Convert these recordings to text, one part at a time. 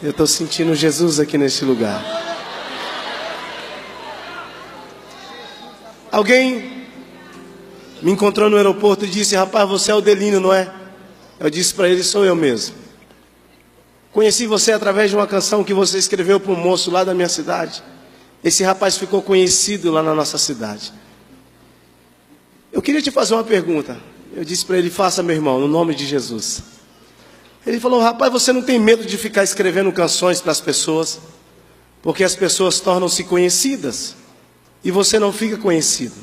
Eu estou sentindo Jesus aqui neste lugar. Alguém me encontrou no aeroporto e disse: rapaz, você é o Delino, não é? Eu disse para ele: sou eu mesmo. Conheci você através de uma canção que você escreveu para um moço lá da minha cidade. Esse rapaz ficou conhecido lá na nossa cidade. Eu queria te fazer uma pergunta. Eu disse para ele: faça, meu irmão, no nome de Jesus. Ele falou: rapaz, você não tem medo de ficar escrevendo canções para as pessoas? Porque as pessoas tornam-se conhecidas e você não fica conhecido.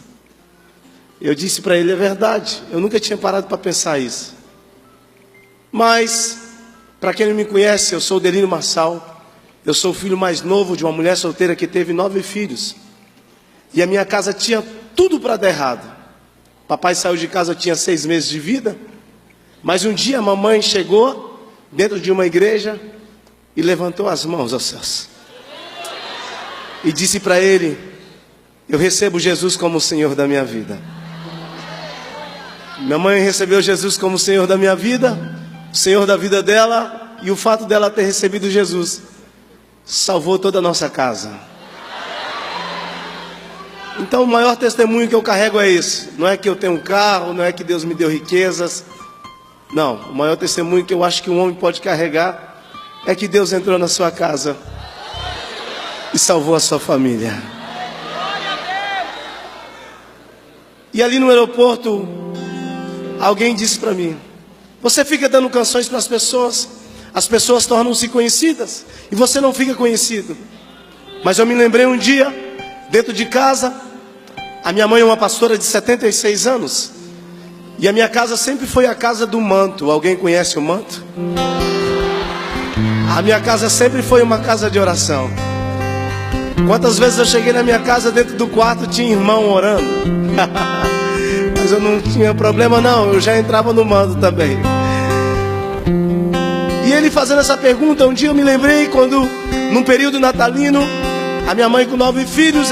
Eu disse para ele: é verdade, eu nunca tinha parado para pensar isso. Mas, para quem não me conhece, eu sou o Delino Marçal. Eu sou o filho mais novo de uma mulher solteira que teve 9 filhos. E a minha casa tinha tudo para dar errado. Papai saiu de casa, eu tinha 6 meses de vida. Mas um dia a mamãe chegou dentro de uma igreja e levantou as mãos aos céus. E disse para ele: eu recebo Jesus como o Senhor da minha vida. Minha mãe recebeu Jesus como o Senhor da minha vida, o Senhor da vida dela, e o fato dela ter recebido Jesus salvou toda a nossa casa. Então o maior testemunho que eu carrego é esse. Não é que eu tenho um carro, não é que Deus me deu riquezas. Não, o maior testemunho que eu acho que um homem pode carregar é que Deus entrou na sua casa e salvou a sua família. E ali no aeroporto, alguém disse para mim: você fica dando canções para as pessoas tornam-se conhecidas e você não fica conhecido. Mas eu me lembrei um dia, dentro de casa, a minha mãe é uma pastora de 76 anos. E a minha casa sempre foi a casa do manto. Alguém conhece o manto? A minha casa sempre foi uma casa de oração. Quantas vezes eu cheguei na minha casa, dentro do quarto tinha irmão orando. Mas eu não tinha problema não, eu já entrava no manto também. E ele fazendo essa pergunta, um dia eu me lembrei quando, num período natalino, a minha mãe com 9 filhos,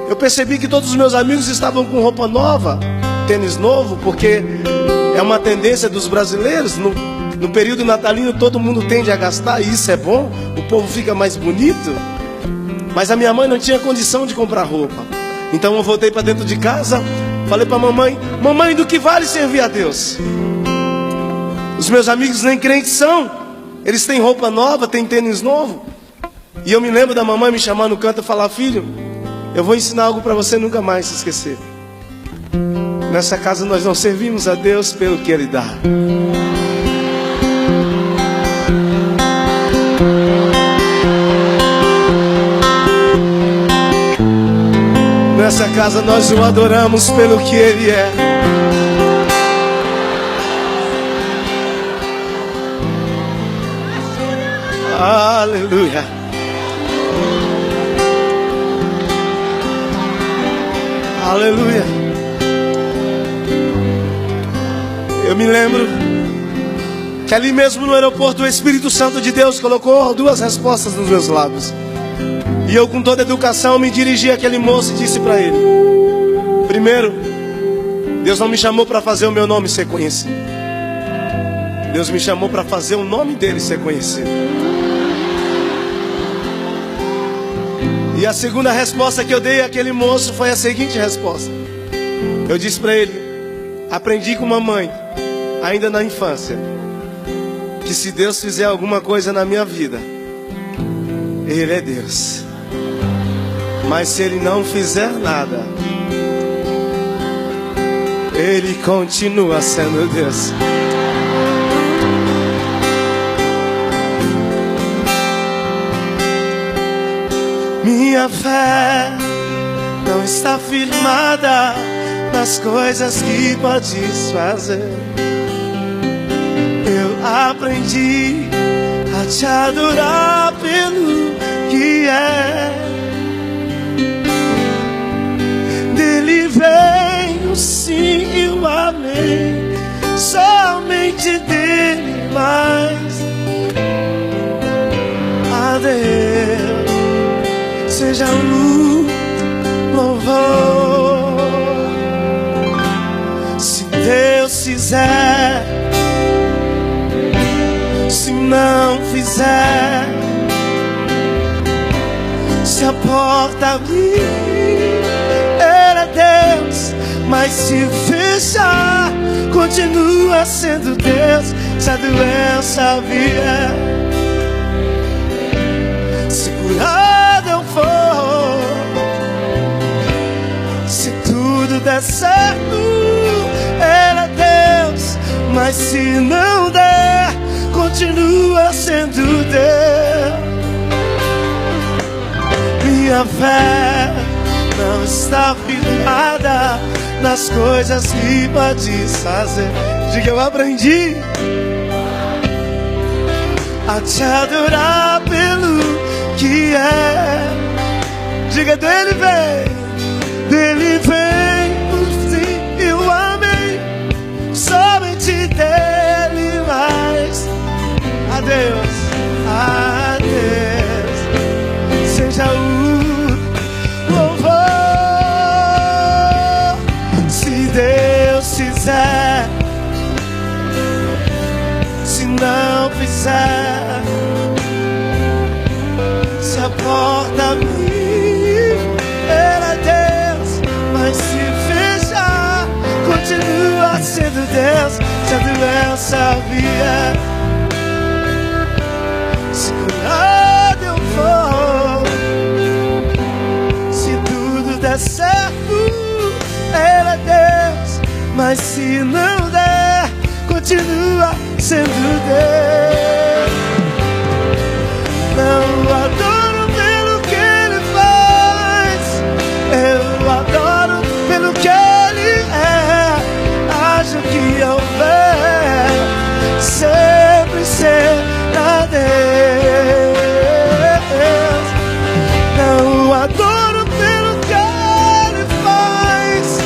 eu percebi que todos os meus amigos estavam com roupa nova, tênis novo, porque é uma tendência dos brasileiros. No período natalino todo mundo tende a gastar, e isso é bom, o povo fica mais bonito. Mas a minha mãe não tinha condição de comprar roupa. Então eu voltei para dentro de casa, falei para a mamãe: mamãe, do que vale servir a Deus? Os meus amigos nem crentes são, eles têm roupa nova, têm tênis novo. E eu me lembro da mamãe me chamar no canto e falar: filho, eu vou ensinar algo para você nunca mais se esquecer. Nessa casa nós não servimos a Deus pelo que Ele dá. Nessa casa nós o adoramos pelo que Ele é. Aleluia. Aleluia. Eu me lembro que ali mesmo no aeroporto o Espírito Santo de Deus colocou 2 respostas nos meus lábios. E eu, com toda a educação, me dirigi àquele moço e disse para ele: primeiro, Deus não me chamou para fazer o meu nome ser conhecido. Deus me chamou para fazer o nome dele ser conhecido. E a segunda resposta que eu dei àquele moço foi a seguinte resposta. Eu disse para ele: aprendi com mamãe, ainda na infância, que se Deus fizer alguma coisa na minha vida, Ele é Deus. Mas se Ele não fizer nada, Ele continua sendo Deus. Minha fé não está firmada nas coisas que podes fazer. Eu aprendi a te adorar pelo que é. Dele vem o sim e o amém, somente dele, mas a Deus seja louvor. Se Deus fizer, se não fizer, se a porta abrir, Ele é Deus. Mas se fechar, continua sendo Deus. Se a doença vier, se curado eu for, se tudo der certo, Ele é Deus. Mas se não der, continua sendo Deus. Minha fé não está firmada nas coisas que pode fazer. Diga, eu aprendi a te adorar pelo que é. Diga, dele vem o sim e o amém. Somente dele mais. Adeus, adeus. Seja o louvor. Se Deus fizer, se não fizer, se a porta abrir, Ele é Deus. Mas se fechar, continua sendo Deus. Se a doença vier, se curado eu for, se tudo der certo, Ele é Deus. Mas se não der, continua sendo Deus. Não adoro pelo que Ele faz, eu adoro pelo que Ele é. Acho que houver, sempre será Deus. Não adoro pelo que Ele faz,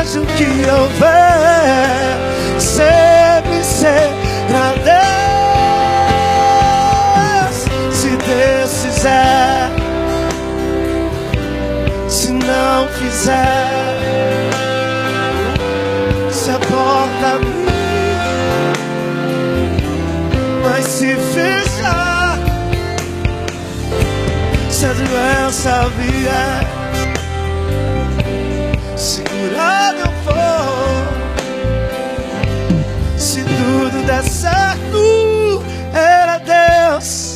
acho que houver, sempre será Deus. Se Deus fizer, se não fizer, se a porta abrir, mas se fechar, se a doença vier, se curado eu for, se tudo der certo, Ele é Deus.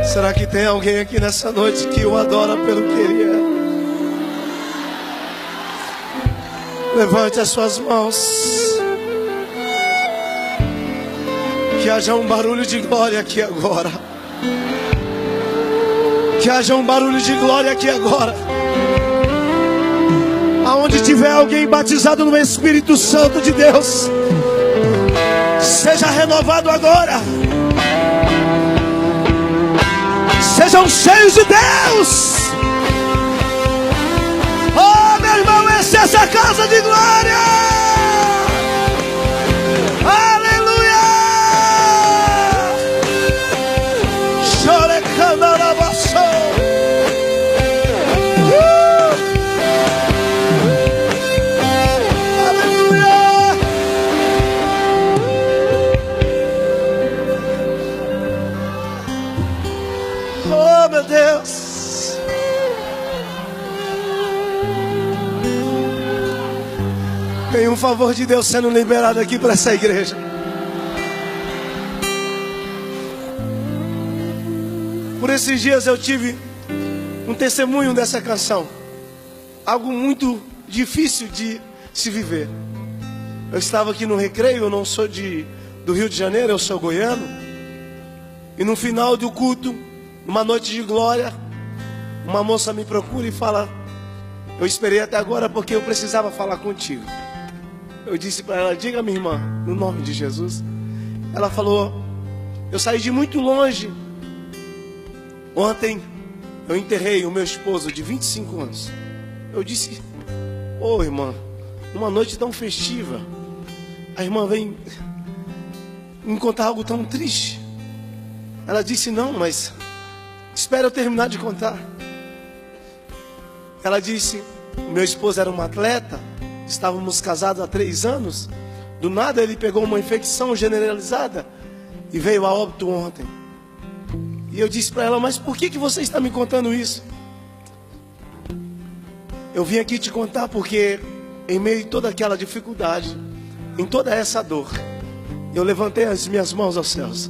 Será que tem alguém aqui nessa noite que o adora pelo que Ele é? Levante as suas mãos. Que haja um barulho de glória aqui agora. Que haja um barulho de glória aqui agora. Aonde tiver alguém batizado no Espírito Santo de Deus, seja renovado agora. Sejam cheios de Deus. Oh, meu irmão, essa é essa casa de glória. Aleluia. Chore canarabaço. Aleluia. Oh, meu Deus. Tem um favor de Deus sendo liberado aqui para essa igreja. Por esses dias eu tive um testemunho dessa canção. Algo muito difícil de se viver. Eu estava aqui no Recreio, eu não sou do Rio de Janeiro, eu sou goiano. E no final do culto, numa noite de glória, uma moça me procura e fala: eu esperei até agora porque eu precisava falar contigo. Eu disse para ela: diga, minha irmã, no nome de Jesus. Ela falou: eu saí de muito longe. Ontem eu enterrei o meu esposo de 25 anos. Eu disse: ô irmã, numa noite tão festiva, a irmã vem me contar algo tão triste. Ela disse: não, mas espera eu terminar de contar. Ela disse: o meu esposo era um atleta, estávamos casados há 3 anos. Do nada ele pegou uma infecção generalizada e veio a óbito ontem. E eu disse para ela: mas por que você está me contando isso? Eu vim aqui te contar porque em meio a toda aquela dificuldade, em toda essa dor, eu levantei as minhas mãos aos céus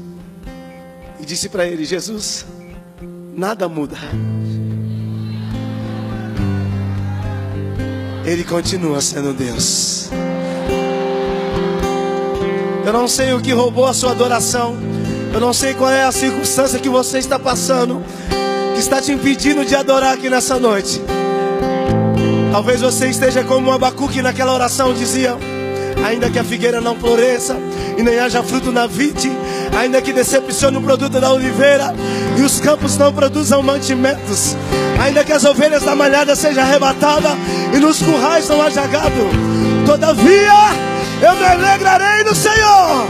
e disse para ele: Jesus, nada muda. Ele continua sendo Deus. Eu não sei o que roubou a sua adoração. Eu não sei qual é a circunstância que você está passando, que está te impedindo de adorar aqui nessa noite. Talvez você esteja como Abacuque naquela oração, dizia: ainda que a figueira não floresça e nem haja fruto na vide, ainda que decepcione o produto da oliveira e os campos não produzam mantimentos, ainda que as ovelhas da malhada sejam arrebatadas e nos currais não haja gado, todavia eu me alegrarei no Senhor,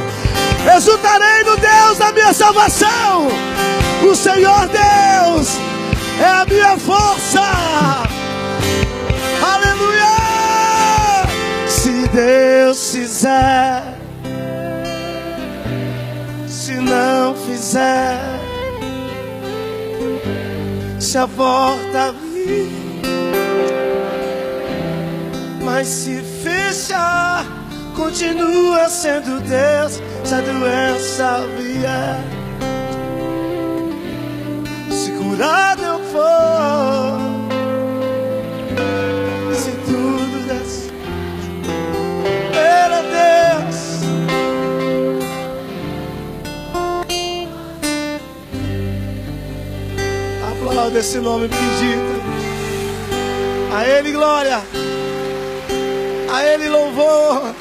exultarei no Deus da minha salvação. O Senhor Deus é a minha força. Aleluia! Se Deus fizer, se não fizer, se a porta abrir, mas se fechar, continua sendo Deus. Se a doença vier, se curado eu for, se tudo der certo, Ele é Deus. Aplauda esse nome bendito. A Ele glória, a Ele louvor.